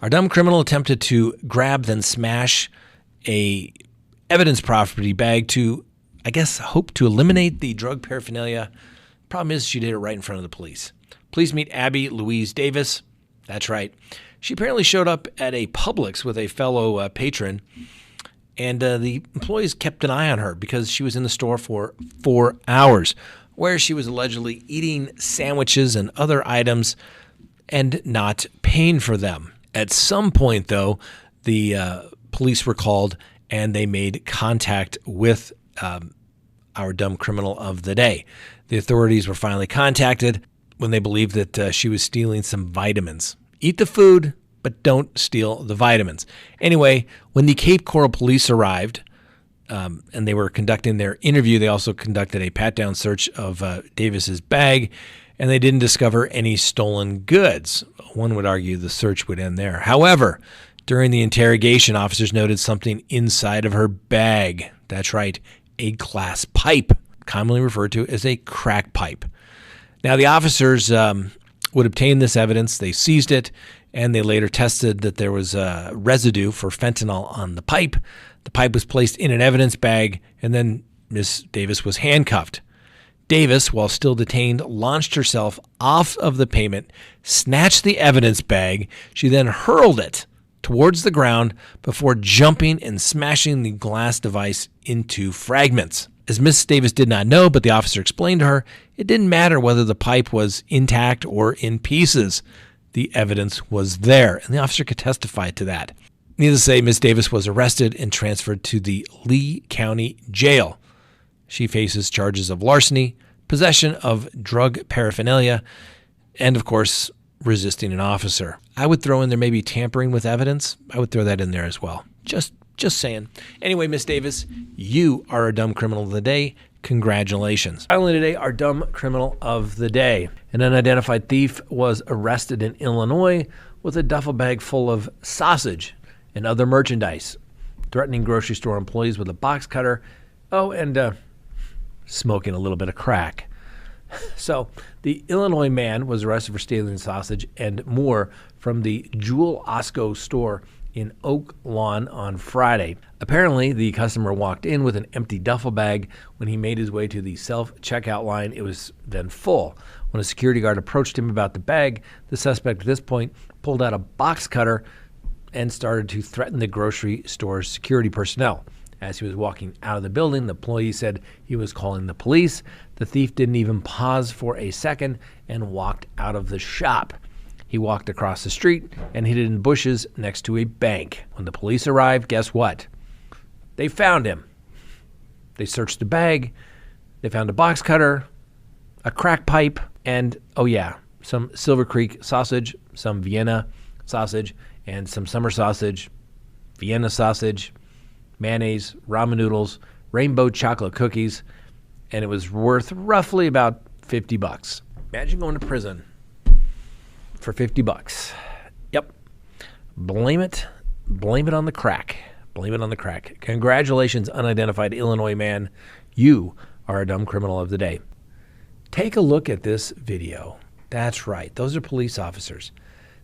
Our dumb criminal attempted to grab, then smash a evidence property bag to, I guess, hope to eliminate the drug paraphernalia. Problem is, she did it right in front of the police. Police meet Abby Louise Davis. That's right. She apparently showed up at a Publix with a fellow patron, and the employees kept an eye on her because she was in the store for 4 hours, where she was allegedly eating sandwiches and other items and not paying for them. At some point, though, the police were called and they made contact with our dumb criminal of the day. The authorities were finally contacted when they believed that she was stealing some vitamins. Eat the food, but don't steal the vitamins. Anyway, when the Cape Coral police arrived and they were conducting their interview, they also conducted a pat-down search of Davis's bag, and they didn't discover any stolen goods. One would argue the search would end there. However, during the interrogation, officers noted something inside of her bag. That's right, a glass pipe, commonly referred to as a crack pipe. Now, the officers would obtain this evidence. They seized it, and they later tested that there was residue for fentanyl on the pipe. The pipe was placed in an evidence bag, and then Miss Davis was handcuffed. Davis, while still detained, launched herself off of the pavement, snatched the evidence bag. She then hurled it towards the ground before jumping and smashing the glass device into fragments. As Miss Davis did not know, but the officer explained to her, it didn't matter whether the pipe was intact or in pieces. The evidence was there, and the officer could testify to that. Needless to say, Miss Davis was arrested and transferred to the Lee County Jail. She faces charges of larceny, possession of drug paraphernalia, and, of course, resisting an officer. I would throw in there maybe tampering with evidence. I would throw that in there as well. Just saying. Anyway, Miss Davis, you are a dumb criminal of the day. Congratulations. Finally today, our dumb criminal of the day. An unidentified thief was arrested in Illinois with a duffel bag full of sausage and other merchandise, threatening grocery store employees with a box cutter. Oh, and smoking a little bit of crack. So the Illinois man was arrested for stealing sausage and more from the Jewel Osco store in Oak Lawn on Friday. Apparently, the customer walked in with an empty duffel bag. When he made his way to the self-checkout line, it was then full. When a security guard approached him about the bag, the suspect at this point pulled out a box cutter and started to threaten the grocery store's security personnel. As he was walking out of the building, the employee said he was calling the police. The thief didn't even pause for a second and walked out of the shop. He walked across the street and hid in bushes next to a bank. When the police arrived, guess what? They found him. They searched the bag. They found a box cutter, a crack pipe, and, oh yeah, some Silver Creek sausage, some Vienna sausage, and some summer sausage, Vienna sausage, mayonnaise, ramen noodles, rainbow chocolate cookies, and it was worth roughly about $50. Imagine going to prison for $50. Yep. Blame it on the crack. Blame it on the crack. Congratulations, unidentified Illinois man. You are a dumb criminal of the day. Take a look at this video. That's right. Those are police officers.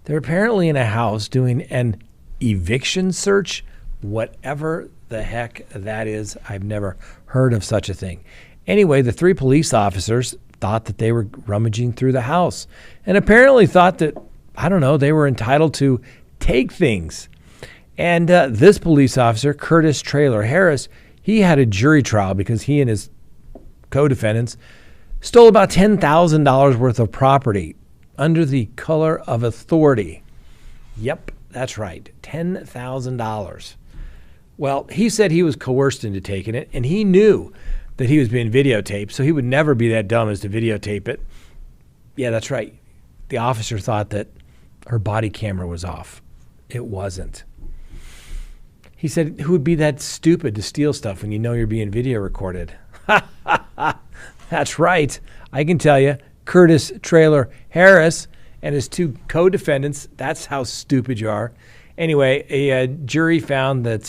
They're apparently in a house doing an eviction search, whatever the heck that is. I've never heard of such a thing. Anyway, the three police officers thought that they were rummaging through the house and apparently thought that, I don't know, they were entitled to take things. And this police officer, Curtis Traylor Harris, he had a jury trial because he and his co-defendants stole about $10,000 worth of property under the color of authority. Yep, that's right, $10,000. Well, he said he was coerced into taking it, and he knew that he was being videotaped, so he would never be that dumb as to videotape it. Yeah, that's right. The officer thought that her body camera was off. It wasn't. He said, who would be that stupid to steal stuff when you know you're being video recorded? That's right. I can tell you, Curtis Traylor Harris and his two co-defendants, that's how stupid you are. Anyway, a jury found that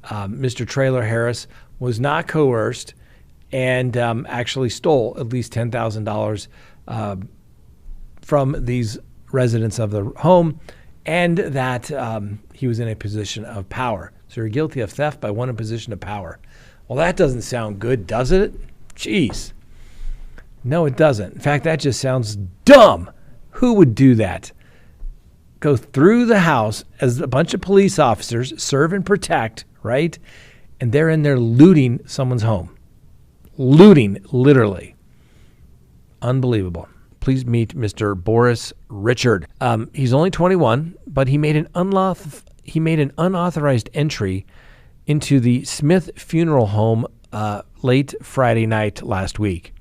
Mr. Traylor Harris was not coerced and actually stole at least $10,000 from these residents of the home. and that he was in a position of power. So you're guilty of theft by one in position of power. Well, that doesn't sound good, does it? Jeez. No, it doesn't. In fact, that just sounds dumb. Who would do that? Go through the house as a bunch of police officers serve and protect, right? And they're in there looting someone's home. Looting, literally. Unbelievable. Please meet Mr. Boris Richard. He's only 21, but he made an unauthorized entry into the Smith Funeral Home late Friday night last week.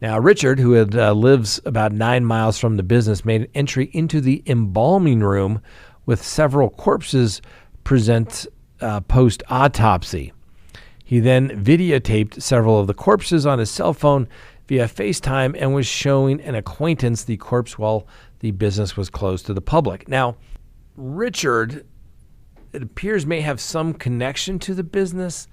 Now, Richard, who lives about 9 miles from the business, made an entry into the embalming room with several corpses present post-autopsy. He then videotaped several of the corpses on his cell phone via FaceTime and was showing an acquaintance the corpse while the business was closed to the public. Now, Richard, it appears, may have some connection to the business,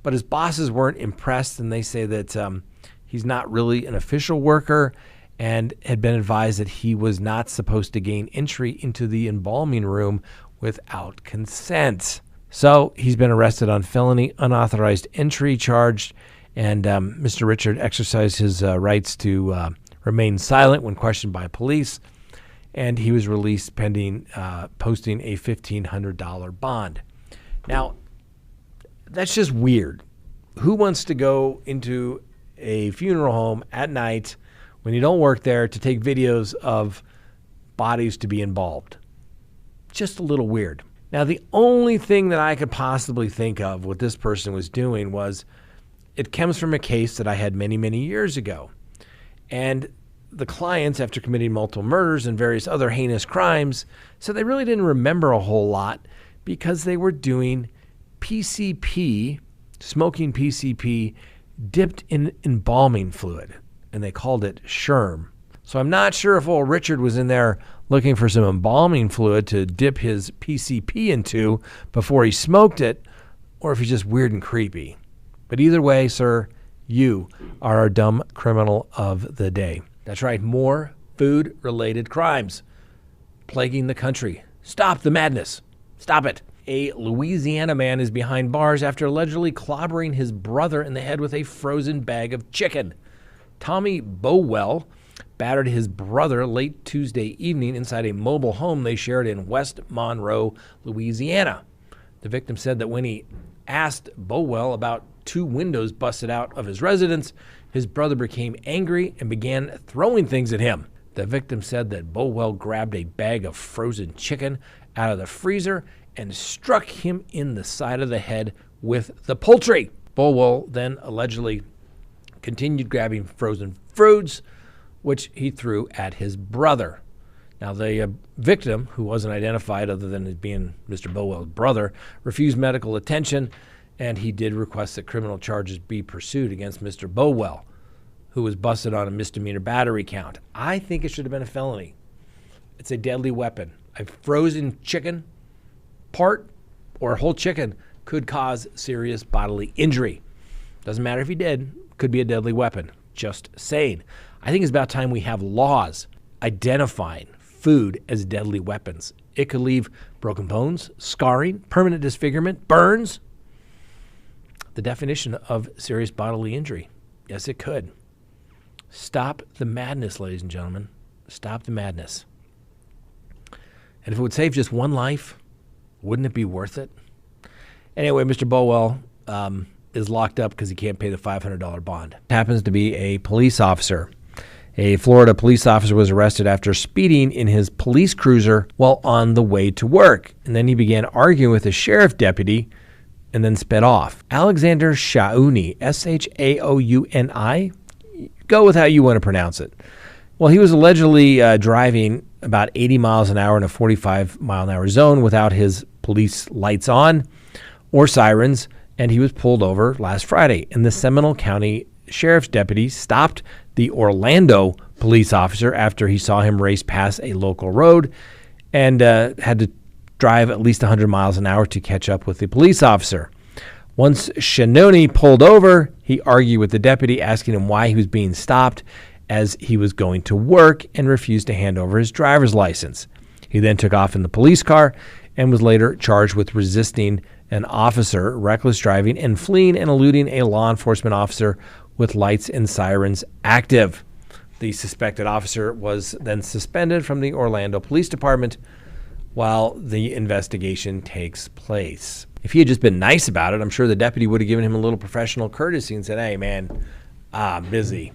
but his bosses weren't impressed, and they say that he's not really an official worker and had been advised that he was not supposed to gain entry into the embalming room without consent. So he's been arrested on felony unauthorized entry charge, and Mr. Richard exercised his rights to remain silent when questioned by police, and he was released pending posting a $1,500 bond. Now, that's just weird. Who wants to go into a funeral home at night when you don't work there to take videos of bodies to be embalmed? Just a little weird. Now, the only thing that I could possibly think of what this person was doing was it comes from a case that I had many, many years ago. And the clients, after committing multiple murders and various other heinous crimes, said they really didn't remember a whole lot because they were doing PCP, smoking PCP, dipped in embalming fluid, and they called it Sherm. So I'm not sure if old Richard was in there looking for some embalming fluid to dip his PCP into before he smoked it, or if he's just weird and creepy. But either way, sir, you are our dumb criminal of the day. That's right, more food-related crimes plaguing the country. Stop the madness. Stop it. A Louisiana man is behind bars after allegedly clobbering his brother in the head with a frozen bag of chicken. Tommy Bowell battered his brother late Tuesday evening inside a mobile home they shared in West Monroe, Louisiana. The victim said that when he asked Bowell about 2 windows busted out of his residence, his brother became angry and began throwing things at him. The victim said that Bowell grabbed a bag of frozen chicken out of the freezer and struck him in the side of the head with the poultry. Bowell then allegedly continued grabbing frozen fruits, which he threw at his brother. Now, the victim, who wasn't identified other than as being Mr. Bowell's brother, refused medical attention, and he did request that criminal charges be pursued against Mr. Bowell, who was busted on a misdemeanor battery count. I think it should have been a felony. It's a deadly weapon. A frozen chicken part or a whole chicken could cause serious bodily injury. Doesn't matter if he did. Could be a deadly weapon. Just saying. I think it's about time we have laws identifying food as deadly weapons. It could leave broken bones, scarring, permanent disfigurement, burns. The definition of serious bodily injury. Yes, it could. Stop the madness, ladies and gentlemen. Stop the madness. And if it would save just one life, wouldn't it be worth it? Anyway, Mr. Bowell is locked up because he can't pay the $500 bond. Happens to be a police officer. A Florida police officer was arrested after speeding in his police cruiser while on the way to work. And then he began arguing with a sheriff deputy and then sped off. Alexander Shaouni, Shaouni, go with how you want to pronounce it. Well, he was allegedly driving about 80 miles an hour in a 45-mile-an-hour zone without his police lights on or sirens, and he was pulled over last Friday. And the Seminole County Sheriff's deputy stopped the Orlando police officer after he saw him race past a local road and had to drive at least 100 miles an hour to catch up with the police officer. Once Shannoni pulled over, he argued with the deputy, asking him why he was being stopped as he was going to work and refused to hand over his driver's license. He then took off in the police car and was later charged with resisting an officer, reckless driving, and fleeing and eluding a law enforcement officer with lights and sirens active. The suspected officer was then suspended from the Orlando Police Department while the investigation takes place. If he had just been nice about it, I'm sure the deputy would have given him a little professional courtesy and said, "Hey, man, I'm busy.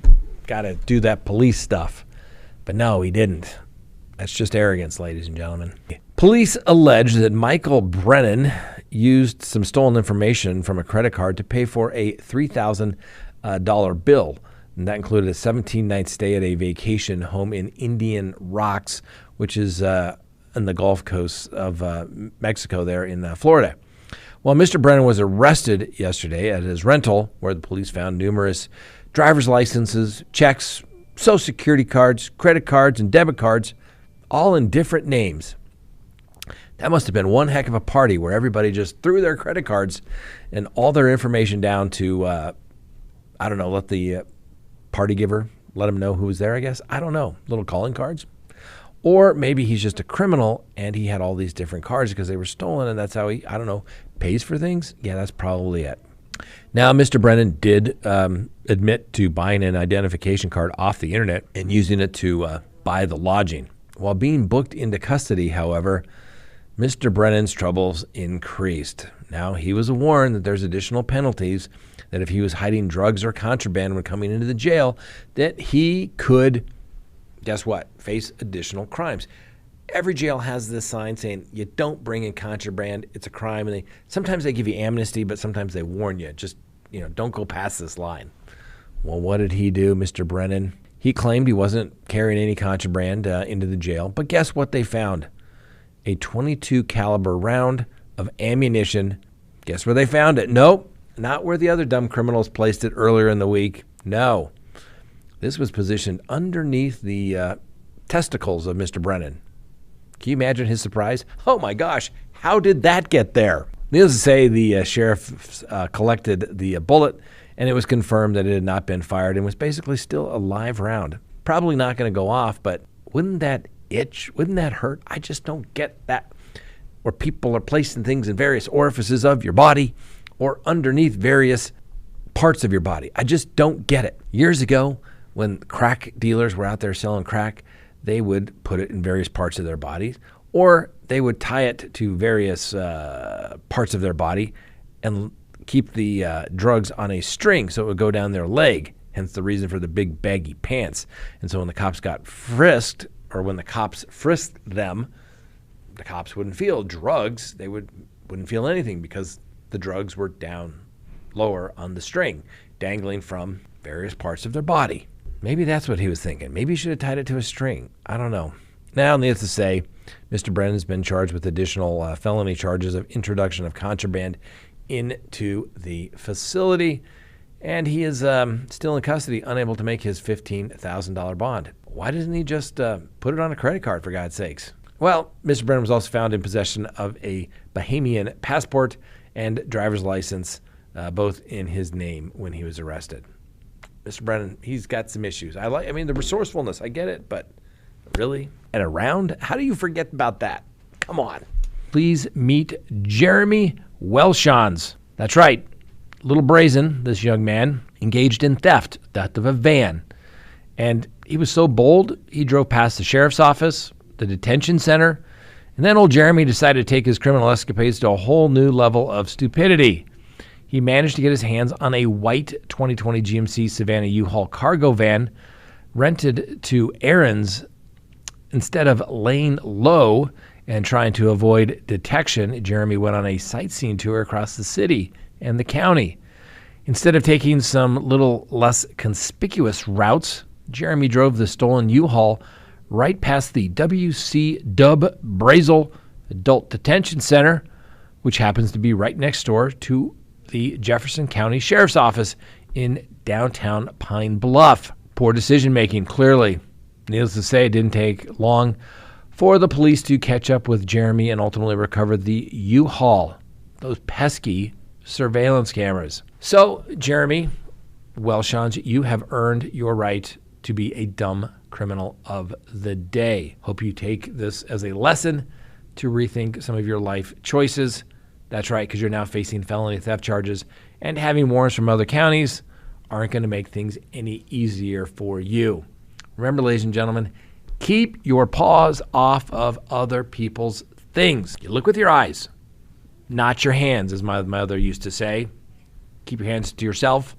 Got to do that police stuff." But no, he didn't. That's just arrogance, ladies and gentlemen. Police allege that Michael Brennan used some stolen information from a credit card to pay for a $3,000 bill. And that included a 17-night stay at a vacation home in Indian Rocks, which is in the Gulf Coast of Mexico there in Florida. Well, Mr. Brennan was arrested yesterday at his rental, where the police found numerous driver's licenses, checks, social security cards, credit cards, and debit cards, all in different names. That must have been one heck of a party where everybody just threw their credit cards and all their information down to, let the party giver, let him know who was there, I guess. I don't know. Little calling cards. Or maybe he's just a criminal and he had all these different cards because they were stolen and that's how he, pays for things. Yeah, that's probably it. Now, Mr. Brennan did admit to buying an identification card off the internet and using it to buy the lodging. While being booked into custody, however, Mr. Brennan's troubles increased. Now, he was warned that there's additional penalties, that if he was hiding drugs or contraband when coming into the jail, that he could, guess what, face additional crimes. Every jail has this sign saying, you don't bring in contraband, it's a crime. And sometimes they give you amnesty, but sometimes they warn you, just, don't go past this line. Well, what did he do, Mr. Brennan? He claimed he wasn't carrying any contraband into the jail, but guess what they found? A .22 caliber round of ammunition. Guess where they found it? Nope, not where the other dumb criminals placed it earlier in the week. No, this was positioned underneath the testicles of Mr. Brennan. Can you imagine his surprise? Oh my gosh, how did that get there? Needless to say, the sheriff collected the bullet, and it was confirmed that it had not been fired and was basically still a live round. Probably not going to go off, but wouldn't that itch? Wouldn't that hurt? I just don't get that. Where people are placing things in various orifices of your body or underneath various parts of your body. I just don't get it. Years ago, when crack dealers were out there selling crack, they would put it in various parts of their bodies, or they would tie it to various parts of their body and keep the drugs on a string so it would go down their leg, hence the reason for the big baggy pants. And so when the cops got frisked, or when the cops frisked them, the cops wouldn't feel drugs. They wouldn't feel anything because the drugs were down lower on the string, dangling from various parts of their body. Maybe that's what he was thinking. Maybe he should have tied it to a string. I don't know. Now, needless to say, Mr. Brennan's been charged with additional felony charges of introduction of contraband into the facility, and he is still in custody, unable to make his $15,000 bond. Why doesn't he just put it on a credit card, for God's sakes? Well, Mr. Brennan was also found in possession of a Bahamian passport and driver's license, both in his name when he was arrested. Mr. Brennan, he's got some issues. The resourcefulness, I get it, but really? And around? How do you forget about that? Come on. Please meet Jeremy Welshons. That's right. A little brazen, this young man, engaged in theft of a van. And he was so bold, he drove past the sheriff's office, the detention center, and then old Jeremy decided to take his criminal escapades to a whole new level of stupidity. He managed to get his hands on a white 2020 GMC Savannah U-Haul cargo van rented to errands. Instead of laying low and trying to avoid detection, Jeremy went on a sightseeing tour across the city and the county. Instead of taking some little less conspicuous routes, Jeremy drove the stolen U-Haul right past the W.C. Dub Brazel Adult Detention Center, which happens to be right next door to the Jefferson County Sheriff's Office in downtown Pine Bluff. Poor decision-making, clearly. Needless to say, it didn't take long for the police to catch up with Jeremy and ultimately recover the U-Haul, those pesky surveillance cameras. So, Jeremy Welshons, you have earned your right to be a dumb criminal of the day. Hope you take this as a lesson to rethink some of your life choices. That's right, because you're now facing felony theft charges, and having warrants from other counties aren't going to make things any easier for you. Remember, ladies and gentlemen, keep your paws off of other people's things. You look with your eyes, not your hands, as my mother used to say. Keep your hands to yourself.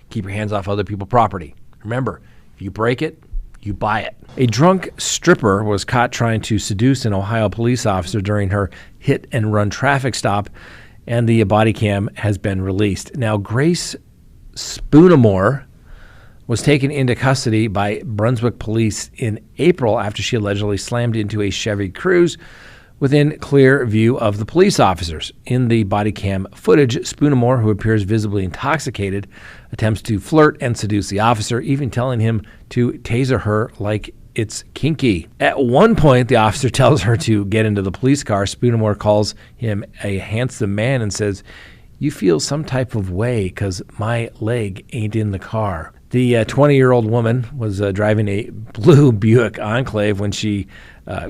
Keep your hands off other people's property. Remember, if you break it, you buy it. A drunk stripper was caught trying to seduce an Ohio police officer during her hit-and-run traffic stop, and the body cam has been released. Now, Grace Spoonamore was taken into custody by Brunswick police in April after she allegedly slammed into a Chevy Cruze within clear view of the police officers. In the body cam footage, Spoonamore, who appears visibly intoxicated, attempts to flirt and seduce the officer, even telling him to taser her like it's kinky. At one point, the officer tells her to get into the police car. Spoonamore calls him a handsome man and says, "You feel some type of way because my leg ain't in the car." The 20-year-old woman was driving a blue Buick Enclave when she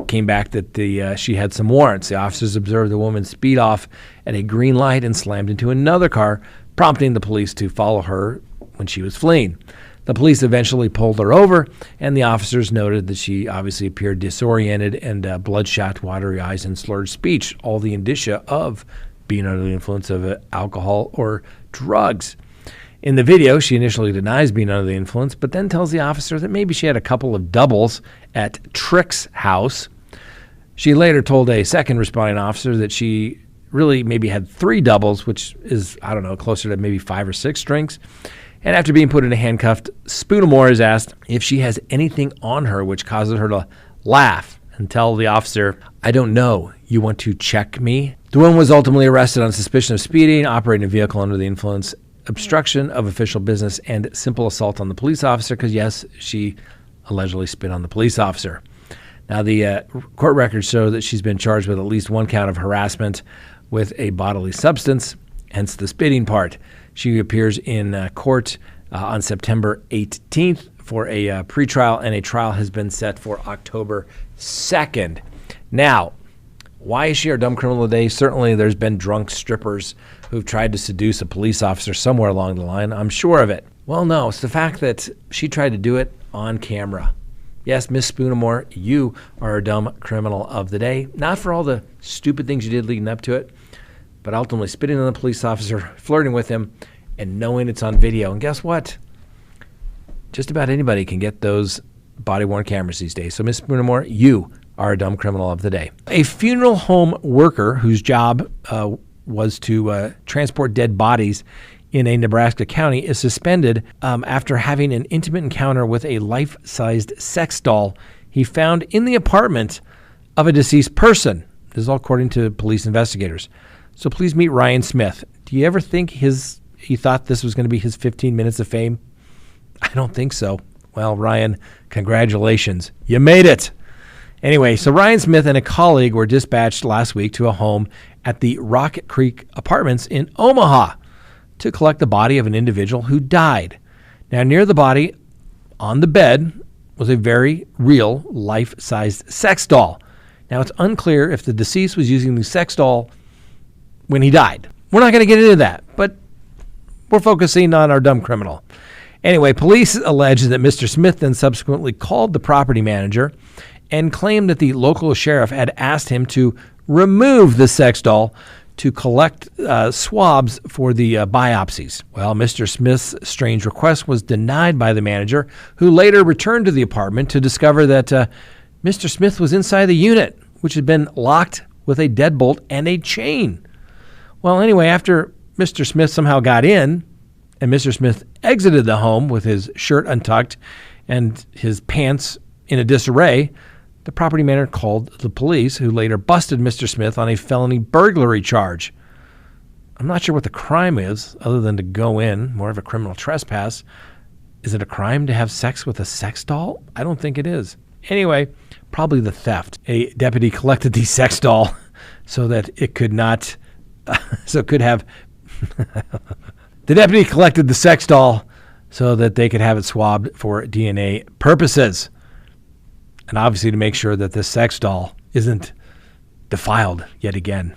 came back that she had some warrants. The officers observed the woman speed off at a green light and slammed into another car, prompting the police to follow her when she was fleeing. The police eventually pulled her over, and the officers noted that she obviously appeared disoriented and bloodshot, watery eyes, and slurred speech, all the indicia of being under the influence of alcohol or drugs. In the video, she initially denies being under the influence, but then tells the officer that maybe she had a couple of doubles at Trick's house. She later told a second responding officer that she really maybe had 3 doubles, which is, I don't know, closer to maybe 5 or 6 drinks. And after being put in a handcuff, Spoonamore is asked if she has anything on her which causes her to laugh and tell the officer, "I don't know. You want to check me?" The woman was ultimately arrested on suspicion of speeding, operating a vehicle under the influence, obstruction of official business, and simple assault on the police officer because, yes, she allegedly spit on the police officer. Now, the court records show that she's been charged with at least 1 count of harassment with a bodily substance, hence the spitting part. She appears in court on September 18th for a pretrial, and a trial has been set for October 2nd. Now, why is she our dumb criminal today? Certainly there's been drunk strippers who've tried to seduce a police officer somewhere along the line. I'm sure of it. Well, no, it's the fact that she tried to do it on camera. Yes, Miss Spoonamore, you are a dumb criminal of the day. Not for all the stupid things you did leading up to it, but ultimately spitting on the police officer, flirting with him, and knowing it's on video. And guess what? Just about anybody can get those body-worn cameras these days. So, Miss Spoonamore, you are a dumb criminal of the day. A funeral home worker whose job was to transport dead bodies in a Nebraska county is suspended after having an intimate encounter with a life-sized sex doll he found in the apartment of a deceased person. This is all according to police investigators. So please meet Ryan Smith. Do you ever think he thought this was going to be his 15 minutes of fame? I don't think so. Well, Ryan, congratulations. You made it. Anyway, so Ryan Smith and a colleague were dispatched last week to a home at the Rocket Creek Apartments in Omaha to collect the body of an individual who died. Now, near the body on the bed was a very real life-sized sex doll. Now, it's unclear if the deceased was using the sex doll when he died. We're not going to get into that, but we're focusing on our dumb criminal. Anyway, police allege that Mr. Smith then subsequently called the property manager and claimed that the local sheriff had asked him to remove the sex doll to collect swabs for the biopsies. Well, Mr. Smith's strange request was denied by the manager, who later returned to the apartment to discover that Mr. Smith was inside the unit, which had been locked with a deadbolt and a chain. Well, anyway, after Mr. Smith somehow got in and Mr. Smith exited the home with his shirt untucked and his pants in a disarray, the property manager called the police, who later busted Mr. Smith on a felony burglary charge. I'm not sure what the crime is, other than to go in, more of a criminal trespass. Is it a crime to have sex with a sex doll? I don't think it is. Anyway, probably the theft. A deputy collected the sex doll so that it could not, the deputy collected the sex doll so that they could have it swabbed for DNA purposes. And obviously to make sure that this sex doll isn't defiled yet again.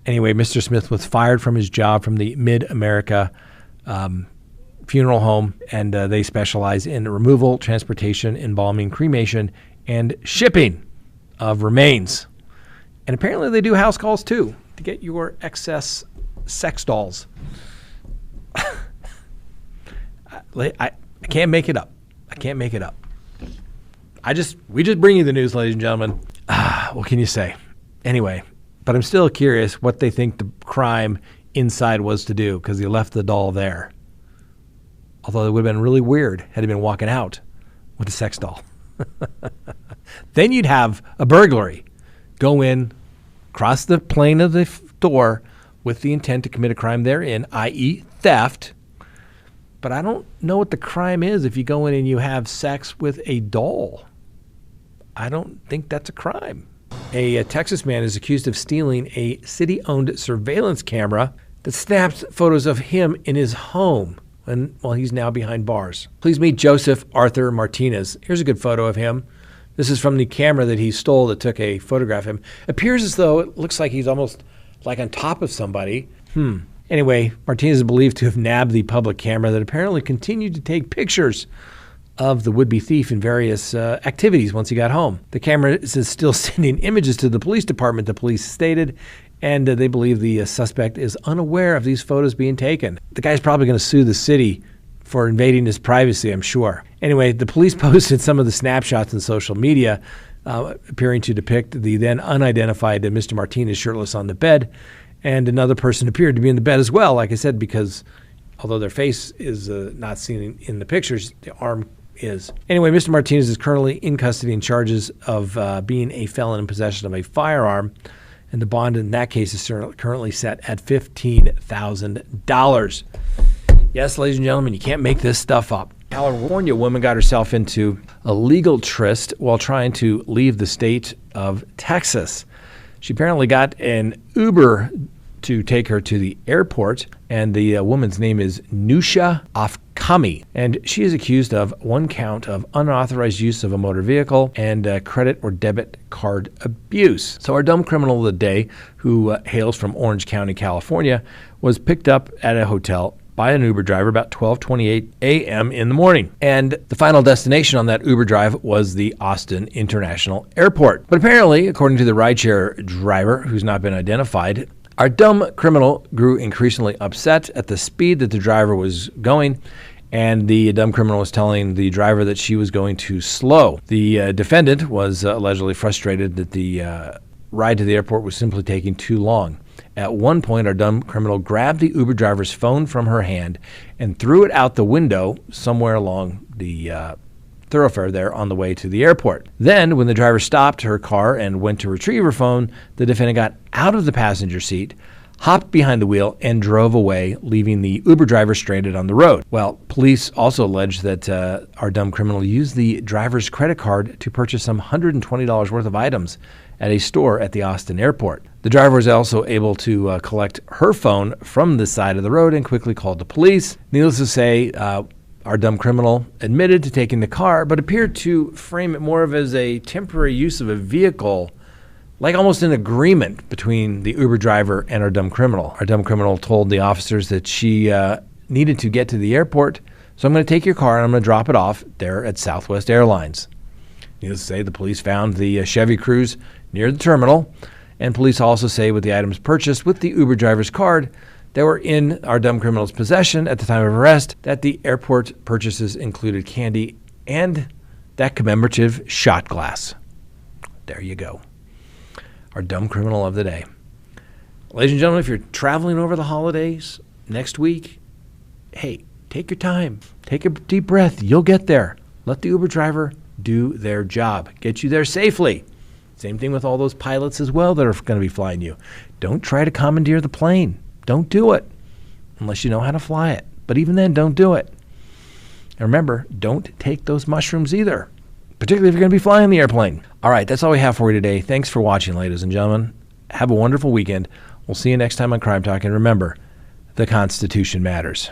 Anyway, Mr. Smith was fired from his job from the Mid-America funeral home, and they specialize in removal, transportation, embalming, cremation, and shipping of remains. And apparently they do house calls too to get your excess sex dolls. I can't make it up. I can't make it up. We just bring you the news, ladies and gentlemen. What can you say? Anyway, but I'm still curious what they think the crime inside was to do, because he left the doll there. Although it would have been really weird had he been walking out with a sex doll. Then you'd have a burglary. Go in, cross the plane of the door with the intent to commit a crime therein, i.e. theft. But I don't know what the crime is if you go in and you have sex with a doll. I don't think that's a crime. A Texas man is accused of stealing a city-owned surveillance camera that snaps photos of him in his home while he's now behind bars. Please meet Joseph Arthur Martinez. Here's a good photo of him. This is from the camera that he stole that took a photograph of him. Appears as though it looks like he's almost like on top of somebody. Anyway, Martinez is believed to have nabbed the public camera that apparently continued to take pictures of the would-be thief in various activities once he got home. The camera is still sending images to the police department, the police stated, and they believe the suspect is unaware of these photos being taken. The guy's probably going to sue the city for invading his privacy, I'm sure. Anyway, the police posted some of the snapshots on social media appearing to depict the then unidentified Mr. Martinez shirtless on the bed, and another person appeared to be in the bed as well, like I said, because although their face is not seen in the pictures, the arm is. Anyway, Mr. Martinez is currently in custody on charges of being a felon in possession of a firearm, and the bond in that case is currently set at $15,000. Yes, ladies and gentlemen, you can't make this stuff up. California woman got herself into a legal tryst while trying to leave the state of Texas. She apparently got an Uber to take her to the airport, and the woman's name is Nusha Afkami, and she is accused of one count of unauthorized use of a motor vehicle and credit or debit card abuse. So our dumb criminal of the day, who hails from Orange County, California, was picked up at a hotel by an Uber driver about 12:28 a.m. in the morning. And the final destination on that Uber drive was the Austin International Airport. But apparently, according to the rideshare driver, who's not been identified, our dumb criminal grew increasingly upset at the speed that the driver was going, and the dumb criminal was telling the driver that she was going too slow. The defendant was allegedly frustrated that the ride to the airport was simply taking too long. At one point, our dumb criminal grabbed the Uber driver's phone from her hand and threw it out the window somewhere along the thoroughfare there on the way to the airport. Then, when the driver stopped her car and went to retrieve her phone, the defendant got out of the passenger seat, hopped behind the wheel, and drove away, leaving the Uber driver stranded on the road. Well, police also allege that our dumb criminal used the driver's credit card to purchase some $120 worth of items at a store at the Austin airport. The driver was also able to collect her phone from the side of the road and quickly called the police. Needless to say, our dumb criminal admitted to taking the car, but appeared to frame it more of as a temporary use of a vehicle, like almost an agreement between the Uber driver and our dumb criminal. Our dumb criminal told the officers that she needed to get to the airport, so I'm going to take your car and I'm going to drop it off there at Southwest Airlines. Needless to say, the police found the Chevy Cruze near the terminal, and police also say with the items purchased with the Uber driver's card that were in our dumb criminal's possession at the time of arrest, that the airport purchases included candy and that commemorative shot glass. There you go. Our dumb criminal of the day. Ladies and gentlemen, if you're traveling over the holidays next week, hey, take your time. Take a deep breath. You'll get there. Let the Uber driver do their job. Get you there safely. Same thing with all those pilots as well that are going to be flying you. Don't try to commandeer the plane. Don't do it unless you know how to fly it. But even then, don't do it. And remember, don't take those mushrooms either, particularly if you're going to be flying the airplane. All right, that's all we have for you today. Thanks for watching, ladies and gentlemen. Have a wonderful weekend. We'll see you next time on Crime Talk. And remember, the Constitution matters.